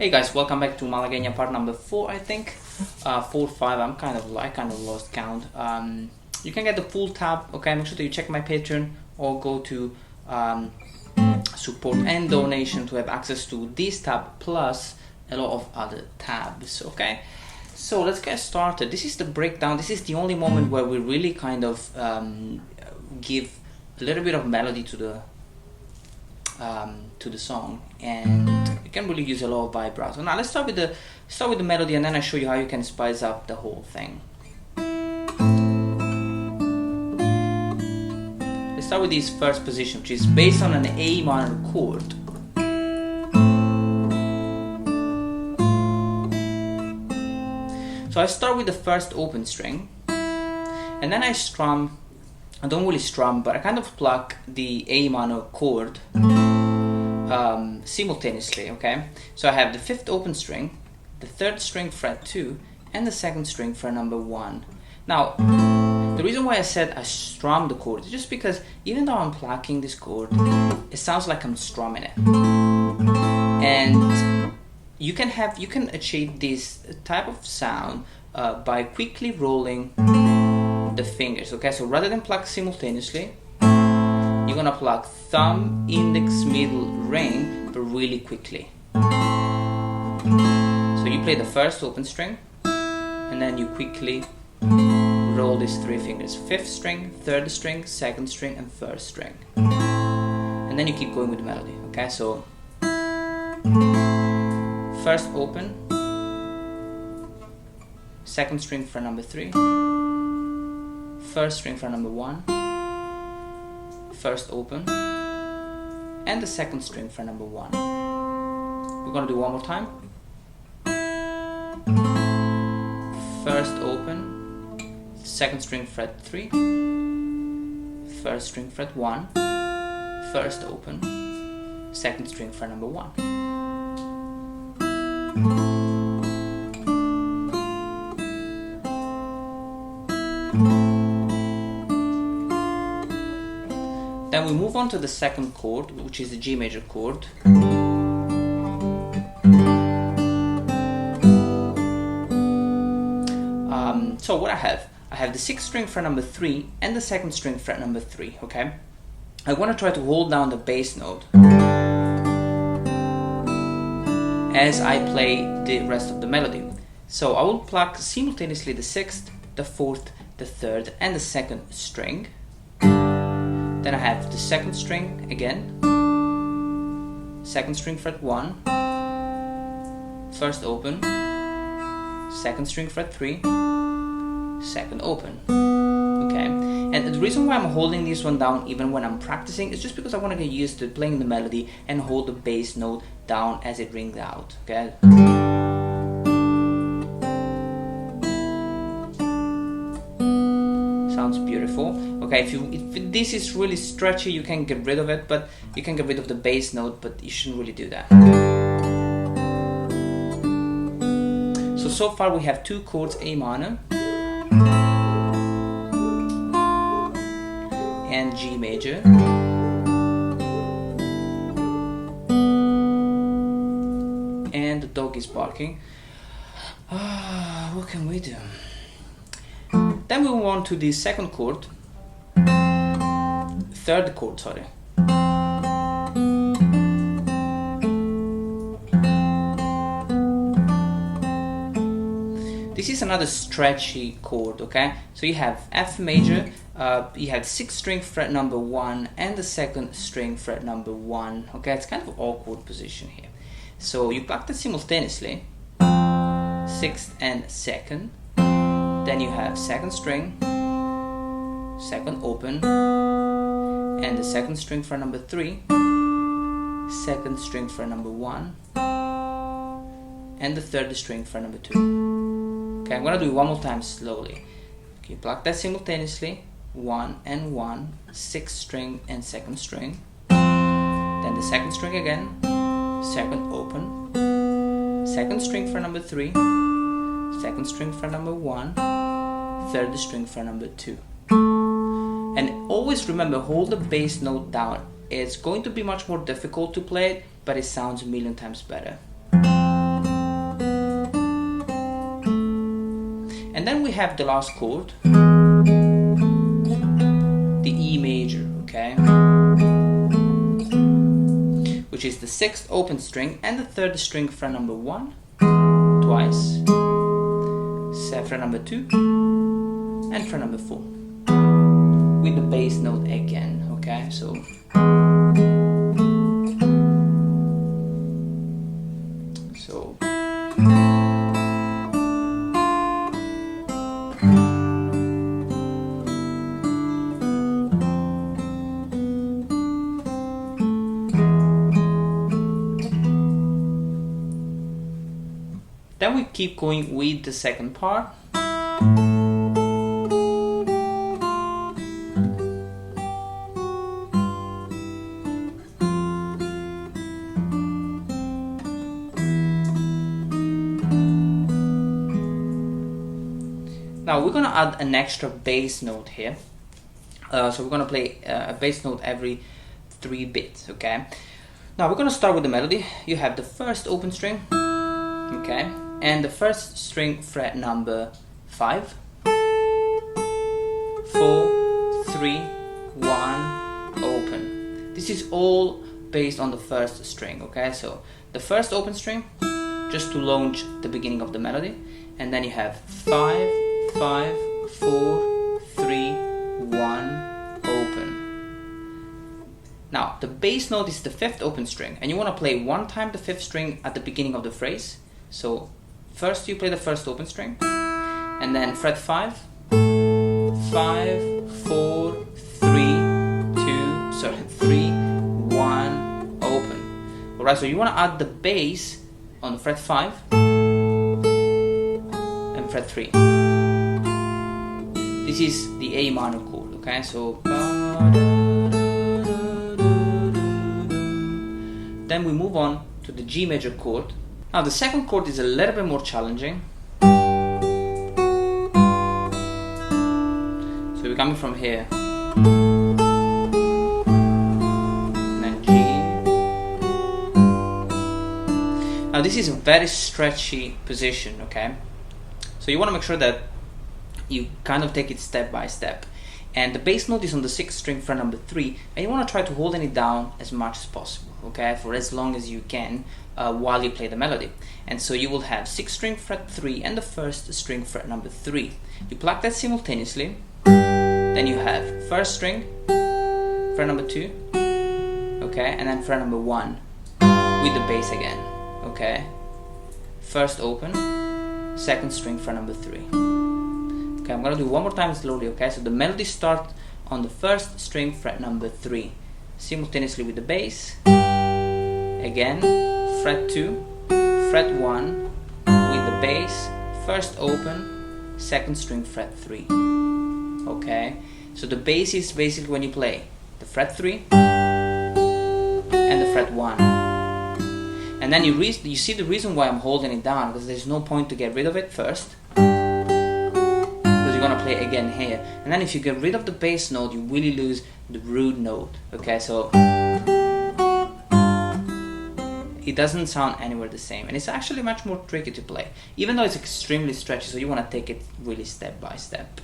Hey guys, welcome back to Malaguena part number 4, I think. 4, 5, I kind of lost count. You can get the full tab, okay? Make sure that you check my Patreon or go to support and donation to have access to this tab plus a lot of other tabs, okay? So let's get started. This is the breakdown. This is the only moment where we really kind of give a little bit of melody to the song, and you can really use a lot of vibrato. Now let's start with the melody, and then I show you how you can spice up the whole thing. Let's start with this first position, which is based on an A minor chord. So I start with the first open string, and then I strum. I don't really strum, but I kind of pluck the A minor chord simultaneously, okay? So I have the 5th open string, the 3rd string fret 2, and the 2nd string fret number 1. Now, the reason why I said I strum the chord is just because even though I'm plucking this chord, it sounds like I'm strumming it. And you can achieve this type of sound by quickly rolling the fingers, okay? So rather than pluck simultaneously, you're gonna pluck thumb, index, middle, ring, but really quickly. So you play the first open string, and then you quickly roll these 3 fingers: 5th string, 3rd string, 2nd string, and 1st string. And then you keep going with the melody, okay? So first open, 2nd string fret number 3, 1st string fret number 1, 1st open, and the 2nd string fret number 1. We're gonna do one more time. 1st open, 2nd string fret 3, 1st string fret 1, 1st open, 2nd string fret number 1. Then we move on to the 2nd chord, which is the G major chord. So what I have the 6th string fret number 3 and the 2nd string fret number 3, okay? I want to try to hold down the bass note as I play the rest of the melody. So I will pluck simultaneously the 6th, the 4th, the 3rd, and the 2nd string. Then I have the 2nd string again, 2nd string fret 1, 1st open, 2nd string fret 3, 2nd open, okay? And the reason why I'm holding this one down even when I'm practicing is just because I want to get used to playing the melody and hold the bass note down as it rings out, okay? Sounds beautiful. Okay, if this is really stretchy, you can get rid of it, but you can get rid of the bass note, but you shouldn't really do that. So far we have 2 chords, A minor and G major. And the dog is barking. What can we do? Then we move on to the 2nd chord, 3rd chord, sorry. This is another stretchy chord, okay? So you have F major, you have 6th string fret number 1 and the 2nd string fret number 1, okay? It's kind of an awkward position here. So you pluck that simultaneously, 6th and 2nd. Then you have 2nd string, 2nd open, and the 2nd string fret number 3, 2nd string fret number 1, and the 3rd string fret number 2. Okay, I'm gonna do it one more time slowly. Okay, pluck that simultaneously, 1 and 1, 6th string and 2nd string. Then the 2nd string again, 2nd open, 2nd string fret number 3, 2nd string fret number 1, 3rd string fret number 2. And always remember, hold the bass note down. It's going to be much more difficult to play it, but it sounds a million times better. And then we have the last chord, the E major, okay, which is the 6th open string and the 3rd string fret number 1 twice, fret number 2 and fret number 4 with the bass note again, okay, so then we keep going with the second part. Now we're going to add an extra bass note here. So we're going to play a bass note every 3 beats, okay? Now we're going to start with the melody. You have the 1st open string, okay, and the 1st string fret number 5, 4, 3, 1, open. This is all based on the 1st string, okay? So the 1st open string, just to launch the beginning of the melody, and then you have 5, 5, 4, 3, 1, open. Now the bass note is the 5th open string, and you want to play one time the 5th string at the beginning of the phrase. So first you play the 1st open string, and then fret 5, 5, 4, 3, 1, open. Alright, so you want to add the bass on fret 5 and fret 3. This is the A minor chord, okay? So then we move on to the G major chord. Now the second chord is a little bit more challenging. So we're coming from here, and then G. Now this is a very stretchy position, okay? So you want to make sure that you kind of take it step by step. And the bass note is on the 6th string fret number 3, and you want to try to hold it down as much as possible, okay, for as long as you can while you play the melody. And so you will have 6th string fret 3 and the 1st string fret number 3. You pluck that simultaneously, then you have 1st string fret number 2, okay, and then fret number 1 with the bass again, okay, 1st open, 2nd string fret number 3. Okay, I'm gonna do one more time slowly, okay? So the melody starts on the 1st string fret number 3, simultaneously with the bass. Again, fret 2, fret 1 with the bass, 1st open, 2nd string fret 3. Okay, so the bass is basically when you play the fret 3 and the fret 1. And then you see the reason why I'm holding it down, because there's no point to get rid of it first. Gonna play again here, and then if you get rid of the bass note, you really lose the root note, okay? So it doesn't sound anywhere the same, and it's actually much more tricky to play, even though it's extremely stretchy, so you want to take it really step by step.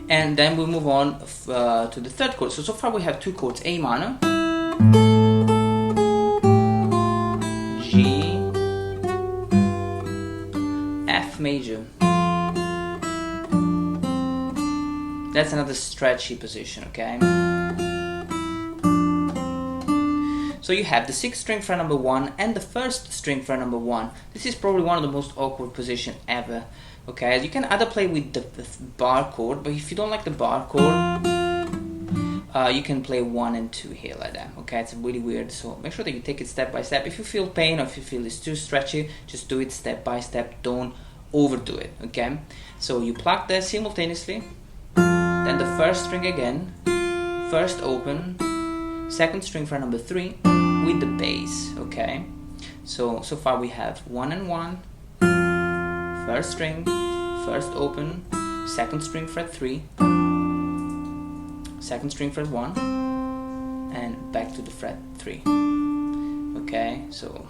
And then we move on to the 3rd chord. So far we have 2 chords, A minor, G, F major. That's another stretchy position, okay? So you have the 6th string fret number 1 and the 1st string fret number 1. This is probably one of the most awkward positions ever, okay? You can either play with the bar chord, but if you don't like the bar chord, you can play 1 and 2 here like that, okay? It's really weird, so make sure that you take it step by step. If you feel pain or if you feel it's too stretchy, just do it step by step, don't overdo it, okay? So you pluck that simultaneously, then the 1st string again, 1st open, 2nd string fret number 3 with the bass, okay? So far we have 1 and 1, 1st string, 1st open, 2nd string fret 3, 2nd string fret 1, and back to the fret 3, okay? So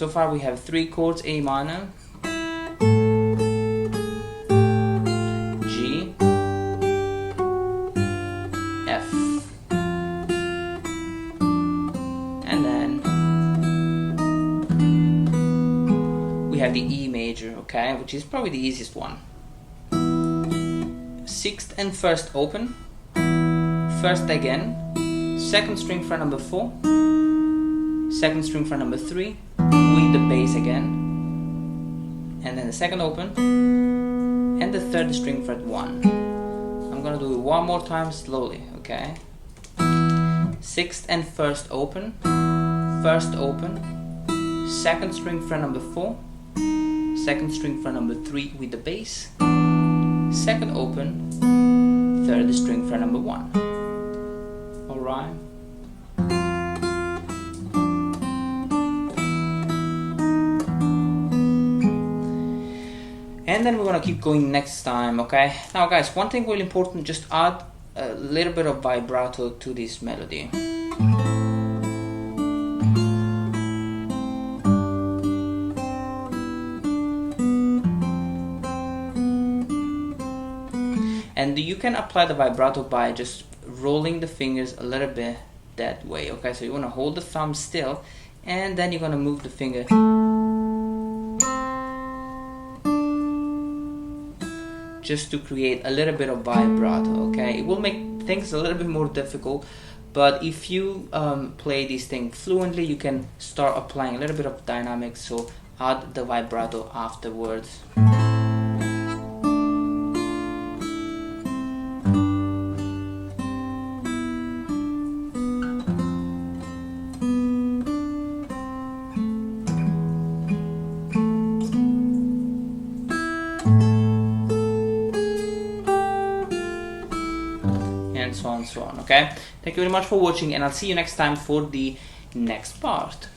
so far we have 3 chords: A minor, G, F, and then we have the E major, okay, which is probably the easiest one. 6th and 1st open, 1st again, 2nd string fret number 4, 2nd string fret number 3, with the bass again, and then the 2nd open, and the 3rd string fret 1. I'm gonna do it one more time slowly, okay? 6th and 1st open, 1st open, 2nd string fret number 4, 2nd string fret number 3 with the bass, 2nd open, 3rd string fret number 1. Alright. And then we're gonna keep going next time, okay? Now guys, one thing really important, just add a little bit of vibrato to this melody. And you can apply the vibrato by just rolling the fingers a little bit that way, okay? So you want to hold the thumb still, and then you're going to move the finger just to create a little bit of vibrato, okay? It will make things a little bit more difficult, but if you play this thing fluently, you can start applying a little bit of dynamics, so add the vibrato afterwards. And so on, okay? Thank you very much for watching, and I'll see you next time for the next part.